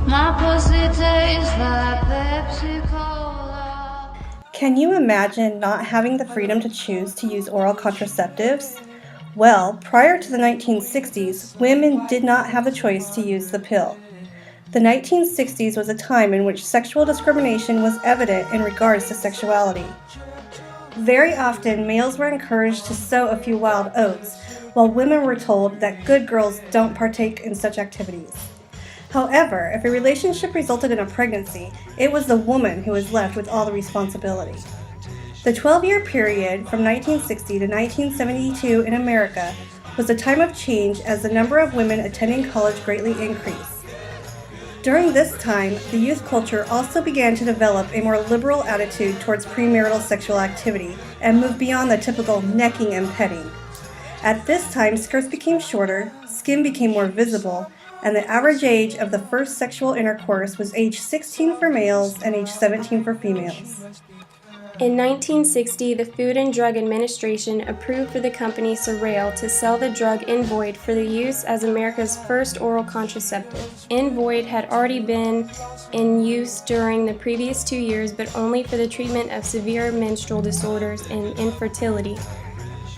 My pussy tastes like Pepsi Cola. Can you imagine not having the freedom to choose to use oral contraceptives? Well, prior to the 1960s, women did not have the choice to use the pill. The 1960s was a time in which sexual discrimination was evident in regards to sexuality. Very often, males were encouraged to sow a few wild oats, while women were told that good girls don't partake in such activities. However, if a relationship resulted in a pregnancy, it was the woman who was left with all the responsibility. The 12-year period from 1960 to 1972 in America was a time of change as the number of women attending college greatly increased. During this time, the youth culture also began to develop a more liberal attitude towards premarital sexual activity and moved beyond the typical necking and petting. At this time, skirts became shorter, skin became more visible, and the average age of the first sexual intercourse was age 16 for males and age 17 for females. In 1960, the Food and Drug Administration approved for the company Serail to sell the drug Invoid for the use as America's first oral contraceptive. Invoid had already been in use during the previous 2 years, but only for the treatment of severe menstrual disorders and infertility.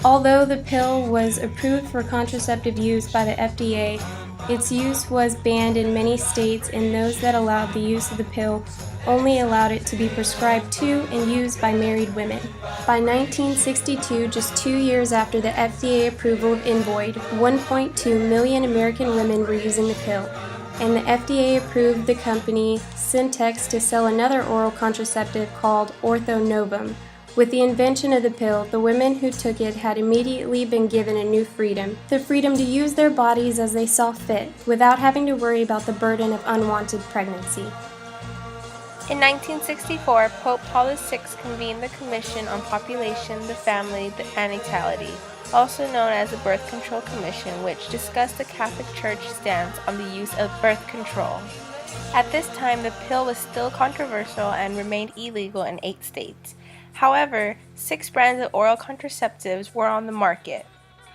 Although the pill was approved for contraceptive use by the FDA, its use was banned in many states, and those that allowed the use of the pill only allowed it to be prescribed to and used by married women. By 1962, just 2 years after the FDA approval of Invoid, 1.2 million American women were using the pill, and the FDA approved the company Syntex to sell another oral contraceptive called Orthonovum. With the invention of the pill, the women who took it had immediately been given a new freedom, the freedom to use their bodies as they saw fit, without having to worry about the burden of unwanted pregnancy. In 1964, Pope Paul VI convened the Commission on Population, the Family, and Natality, also known as the Birth Control Commission, which discussed the Catholic Church stance on the use of birth control. At this time, the pill was still controversial and remained illegal in 8 states. However, 6 brands of oral contraceptives were on the market.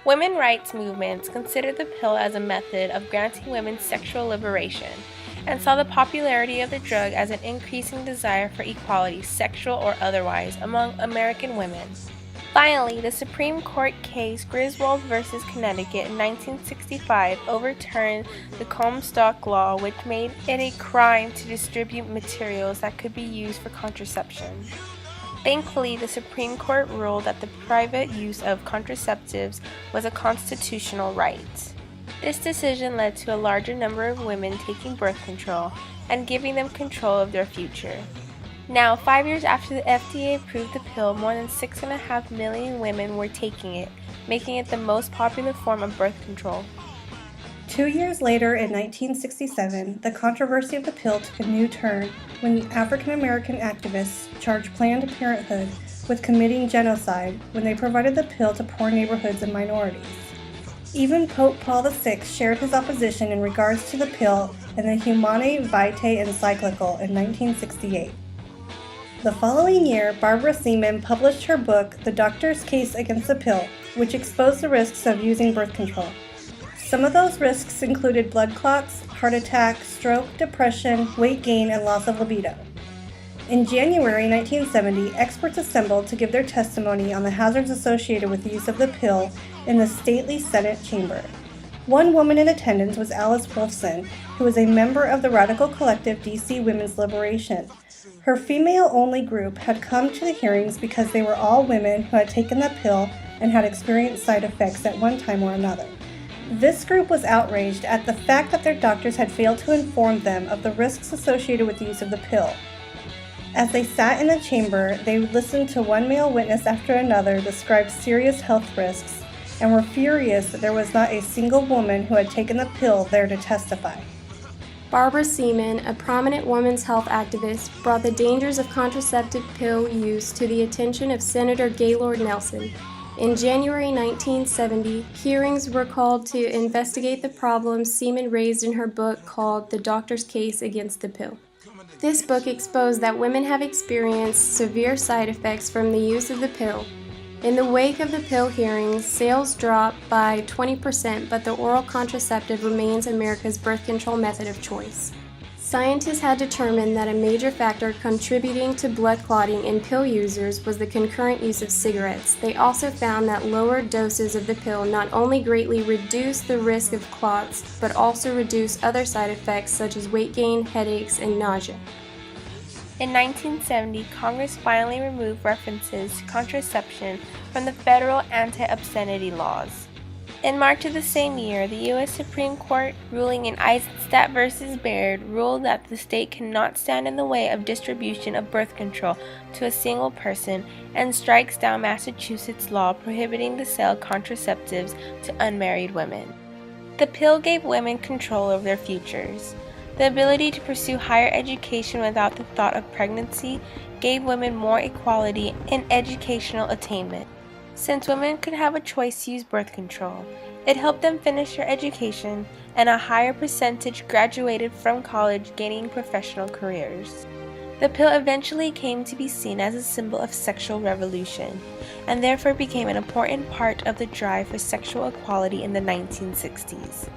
Women rights movements considered the pill as a method of granting women sexual liberation, and saw the popularity of the drug as an increasing desire for equality, sexual or otherwise, among American women. Finally, the Supreme Court case Griswold v. Connecticut in 1965 overturned the Comstock Law, which made it a crime to distribute materials that could be used for contraception. Thankfully, the Supreme Court ruled that the private use of contraceptives was a constitutional right. This decision led to a larger number of women taking birth control and giving them control of their future. Now, 5 years after the FDA approved the pill, more than 6.5 million women were taking it, making it the most popular form of birth control. 2 years later, in 1967, the controversy of the pill took a new turn when African American activists charged Planned Parenthood with committing genocide when they provided the pill to poor neighborhoods and minorities. Even Pope Paul VI shared his opposition in regards to the pill in the Humanae Vitae encyclical in 1968. The following year, Barbara Seaman published her book, The Doctor's Case Against the Pill, which exposed the risks of using birth control. Some of those risks included blood clots, heart attack, stroke, depression, weight gain, and loss of libido. In January 1970, experts assembled to give their testimony on the hazards associated with the use of the pill in the stately Senate chamber. One woman in attendance was Alice Wolfson, who was a member of the radical collective DC Women's Liberation. Her female-only group had come to the hearings because they were all women who had taken the pill and had experienced side effects at one time or another. This group was outraged at the fact that their doctors had failed to inform them of the risks associated with the use of the pill. As they sat in the chamber, they listened to one male witness after another describe serious health risks and were furious that there was not a single woman who had taken the pill there to testify. Barbara Seaman, a prominent women's health activist, brought the dangers of contraceptive pill use to the attention of Senator Gaylord Nelson. In January 1970, hearings were called to investigate the problems Seaman raised in her book called The Doctor's Case Against the Pill. This book exposed that women have experienced severe side effects from the use of the pill. In the wake of the pill hearings, sales dropped by 20%, but the oral contraceptive remains America's birth control method of choice. Scientists had determined that a major factor contributing to blood clotting in pill users was the concurrent use of cigarettes. They also found that lower doses of the pill not only greatly reduced the risk of clots, but also reduced other side effects such as weight gain, headaches, and nausea. In 1970, Congress finally removed references to contraception from the federal anti-obscenity laws. In March of the same year, the U.S. Supreme Court, ruling in Eisenstadt v. Baird, ruled that the state cannot stand in the way of distribution of birth control to a single person and strikes down Massachusetts' law prohibiting the sale of contraceptives to unmarried women. The pill gave women control over their futures. The ability to pursue higher education without the thought of pregnancy gave women more equality in educational attainment. Since women could have a choice to use birth control, it helped them finish their education, and a higher percentage graduated from college gaining professional careers. The pill eventually came to be seen as a symbol of sexual revolution, and therefore became an important part of the drive for sexual equality in the 1960s.